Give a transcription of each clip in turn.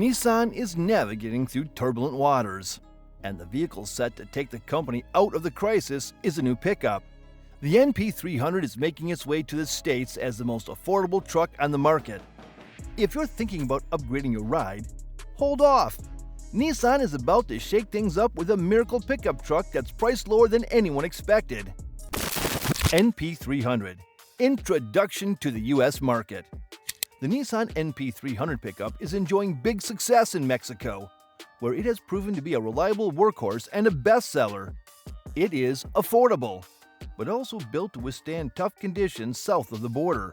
Nissan is navigating through turbulent waters, and the vehicle set to take the company out of the crisis is a new pickup. The NP300 is making its way to the States as the most affordable truck on the market. If you're thinking about upgrading your ride, hold off. Nissan is about to shake things up with a miracle pickup truck that's priced lower than anyone expected. NP300 Introduction to the U.S. market. The Nissan NP300 pickup is enjoying big success in Mexico, where it has proven to be a reliable workhorse and a bestseller. It is affordable, but also built to withstand tough conditions south of the border.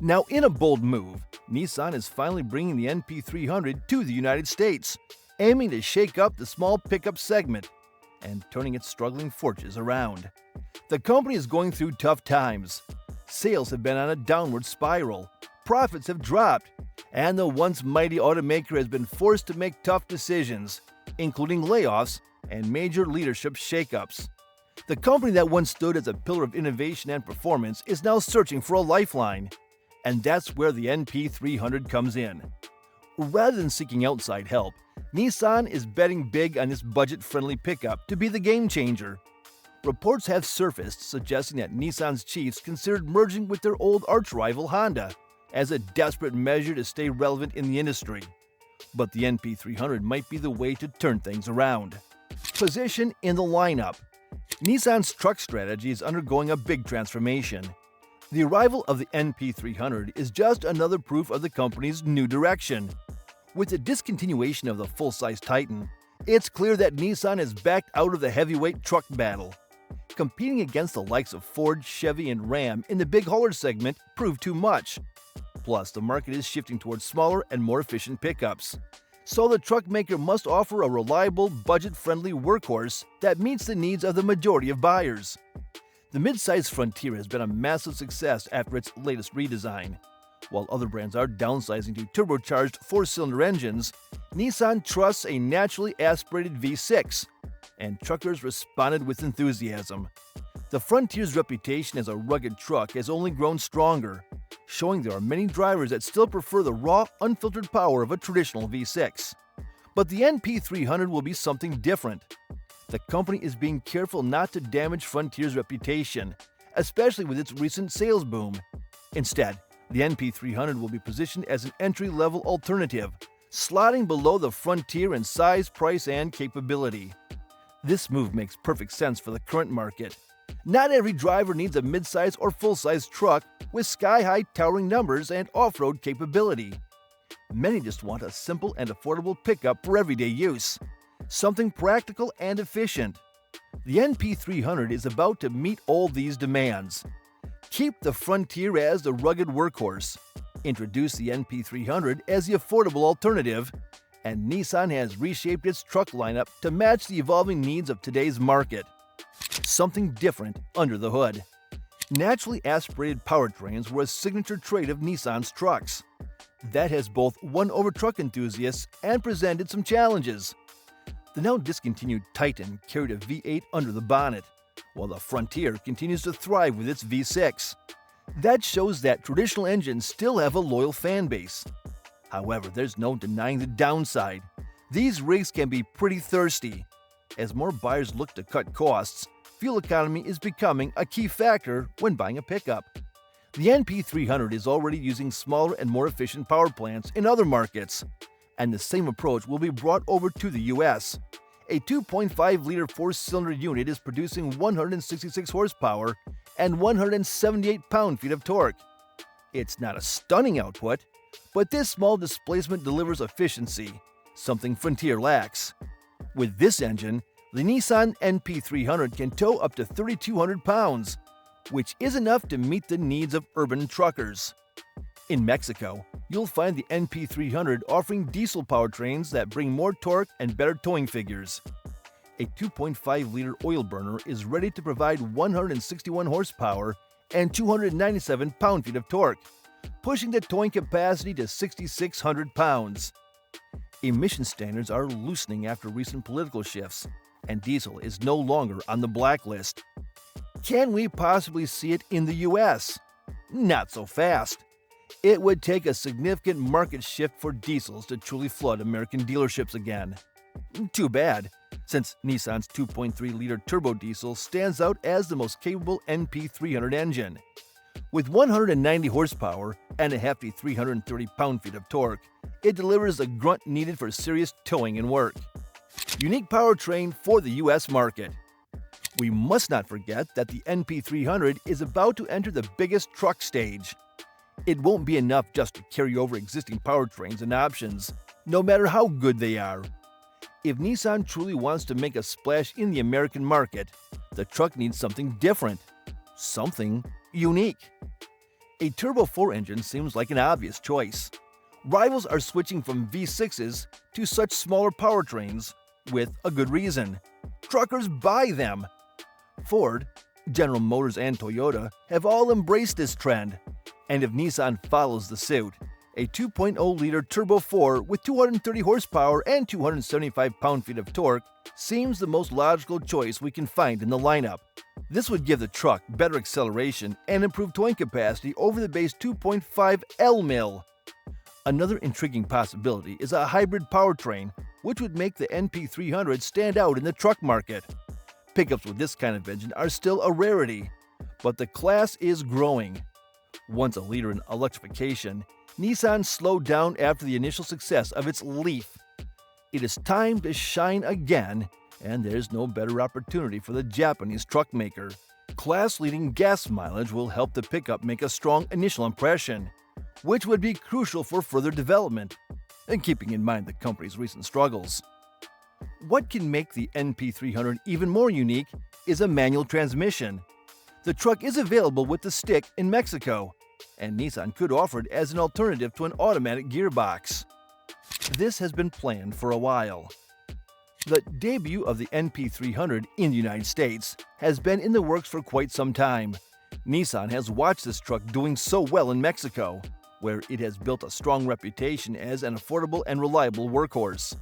Now, in a bold move, Nissan is finally bringing the NP300 to the United States, aiming to shake up the small pickup segment and turning its struggling fortunes around. The company is going through tough times. Sales have been on a downward spiral, profits have dropped, and the once mighty automaker has been forced to make tough decisions, including layoffs and major leadership shakeups. The company that once stood as a pillar of innovation and performance is now searching for a lifeline, and that's where the NP300 comes in. Rather than seeking outside help, Nissan is betting big on this budget-friendly pickup to be the game changer. Reports have surfaced suggesting that Nissan's chiefs considered merging with their old arch-rival Honda as a desperate measure to stay relevant in the industry. But the NP300 might be the way to turn things around. Position in the lineup. Nissan's truck strategy is undergoing a big transformation. The arrival of the NP300 is just another proof of the company's new direction. With the discontinuation of the full-size Titan, it's clear that Nissan is backed out of the heavyweight truck battle. Competing against the likes of Ford, Chevy, and Ram in the big hauler segment proved too much. Plus, the market is shifting towards smaller and more efficient pickups. So the truck maker must offer a reliable, budget-friendly workhorse that meets the needs of the majority of buyers. The midsize Frontier has been a massive success after its latest redesign. While other brands are downsizing to turbocharged four-cylinder engines, Nissan trusts a naturally aspirated V6, and truckers responded with enthusiasm. The Frontier's reputation as a rugged truck has only grown stronger, showing there are many drivers that still prefer the raw, unfiltered power of a traditional V6. But the NP300 will be something different. The company is being careful not to damage Frontier's reputation, especially with its recent sales boom. Instead, the NP300 will be positioned as an entry-level alternative, slotting below the Frontier in size, price, and capability. This move makes perfect sense for the current market. Not every driver needs a midsize or full-size truck with sky-high towering numbers and off-road capability. Many just want a simple and affordable pickup for everyday use, something practical and efficient. The NP300 is about to meet all these demands. Keep the Frontier as the rugged workhorse, introduce the NP300 as the affordable alternative, and Nissan has reshaped its truck lineup to match the evolving needs of today's market. Something different under the hood. Naturally aspirated powertrains were a signature trait of Nissan's trucks. That has both won over truck enthusiasts and presented some challenges. The now discontinued Titan carried a V8 under the bonnet, while the Frontier continues to thrive with its V6. That shows that traditional engines still have a loyal fan base. However, there's no denying the downside. These rigs can be pretty thirsty. As more buyers look to cut costs, fuel economy is becoming a key factor when buying a pickup. The NP300 is already using smaller and more efficient power plants in other markets, and the same approach will be brought over to the US. A 2.5-liter four-cylinder unit is producing 166 horsepower and 178 pound-feet of torque. It's not a stunning output, but this small displacement delivers efficiency, something Frontier lacks. With this engine, the Nissan NP300 can tow up to 3,200 pounds, which is enough to meet the needs of urban truckers. In Mexico, you'll find the NP300 offering diesel powertrains that bring more torque and better towing figures. A 2.5-liter oil burner is ready to provide 161 horsepower and 297 pound-feet of torque, pushing the towing capacity to 6,600 pounds. Emission standards are loosening after recent political shifts, and diesel is no longer on the blacklist. Can we possibly see it in the US? Not so fast. It would take a significant market shift for diesels to truly flood American dealerships again. Too bad, since Nissan's 2.3-liter turbo diesel stands out as the most capable NP300 engine. With 190 horsepower and a hefty 330 pound-feet of torque, it delivers the grunt needed for serious towing and work. Unique powertrain for the U.S. market. We must not forget that the NP300 is about to enter the biggest truck stage. It won't be enough just to carry over existing powertrains and options, no matter how good they are. If Nissan truly wants to make a splash in the American market, the truck needs something different, something unique. A Turbo 4 engine seems like an obvious choice. Rivals are switching from V6s to such smaller powertrains with a good reason. Truckers buy them. Ford, General Motors, and Toyota have all embraced this trend. And if Nissan follows the suit, a 2.0-liter Turbo 4 with 230 horsepower and 275 pound-feet of torque seems the most logical choice we can find in the lineup. This would give the truck better acceleration and improved towing capacity over the base 2.5 L-mil. Another intriguing possibility is a hybrid powertrain, which would make the NP300 stand out in the truck market. Pickups with this kind of engine are still a rarity, but the class is growing. Once a leader in electrification, Nissan slowed down after the initial success of its Leaf. It is time to shine again, and there's no better opportunity for the Japanese truck maker. Class-leading gas mileage will help the pickup make a strong initial impression, which would be crucial for further development, and keeping in mind the company's recent struggles. What can make the NP300 even more unique is a manual transmission. The truck is available with the stick in Mexico, and Nissan could offer it as an alternative to an automatic gearbox. This has been planned for a while. The debut of the NP300 in the United States has been in the works for quite some time. Nissan has watched this truck doing so well in Mexico, where it has built a strong reputation as an affordable and reliable workhorse.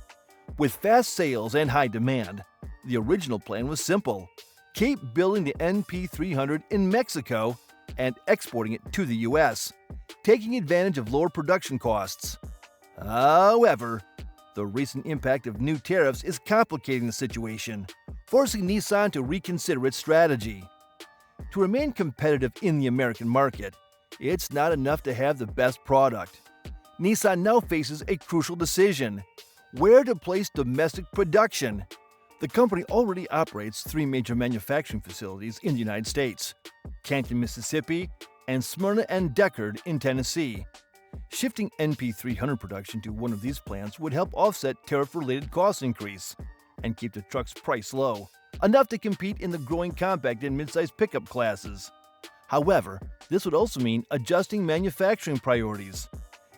With fast sales and high demand, the original plan was simple: keep building the NP300 in Mexico and exporting it to the US, taking advantage of lower production costs. However, the recent impact of new tariffs is complicating the situation, forcing Nissan to reconsider its strategy. To remain competitive in the American market, it's not enough to have the best product. Nissan now faces a crucial decision: where to place domestic production. The company already operates 3 major manufacturing facilities in the United States: Canton, Mississippi, and Smyrna and Deckard in Tennessee. Shifting NP300 production to one of these plants would help offset tariff-related cost increase and keep the truck's price low, enough to compete in the growing compact and midsize pickup classes. However, this would also mean adjusting manufacturing priorities.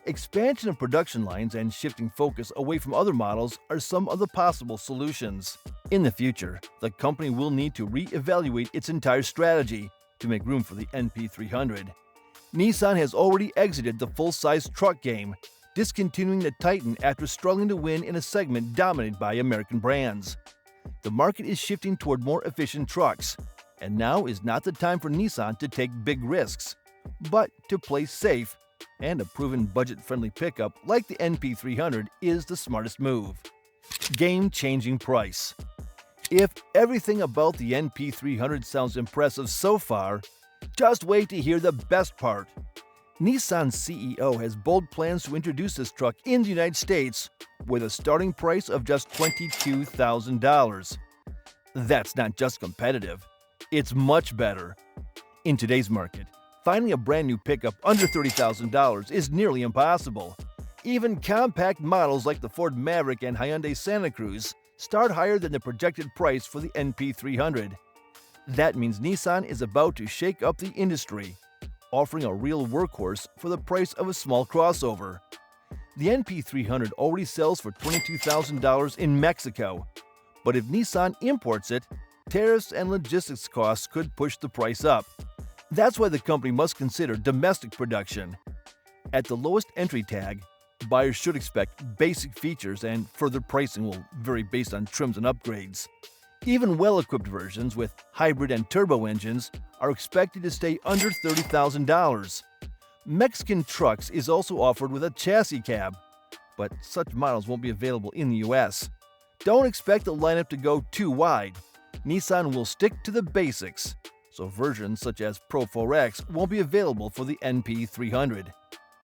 Expansion of production lines and shifting focus away from other models are some of the possible solutions. In the future, the company will need to re-evaluate its entire strategy to make room for the NP300. Nissan has already exited the full-size truck game, discontinuing the Titan after struggling to win in a segment dominated by American brands. The market is shifting toward more efficient trucks, and now is not the time for Nissan to take big risks, but to play safe, and a proven budget-friendly pickup like the NP300 is the smartest move. Game-changing price. If everything about the NP300 sounds impressive so far, just wait to hear the best part. Nissan's CEO has bold plans to introduce this truck in the United States with a starting price of just $22,000. That's not just competitive, it's much better. In today's market, finding a brand new pickup under $30,000 is nearly impossible. Even compact models like the Ford Maverick and Hyundai Santa Cruz start higher than the projected price for the NP300. That means Nissan is about to shake up the industry, offering a real workhorse for the price of a small crossover. The NP300 already sells for $22,000 in Mexico, but if Nissan imports it, tariffs and logistics costs could push the price up. That's why the company must consider domestic production. At the lowest entry tag, buyers should expect basic features, and further pricing will vary based on trims and upgrades. Even well-equipped versions with hybrid and turbo engines are expected to stay under $30,000. Mexican Trucks is also offered with a chassis cab, but such models won't be available in the US. Don't expect the lineup to go too wide. Nissan will stick to the basics, so versions such as Pro 4X won't be available for the NP300.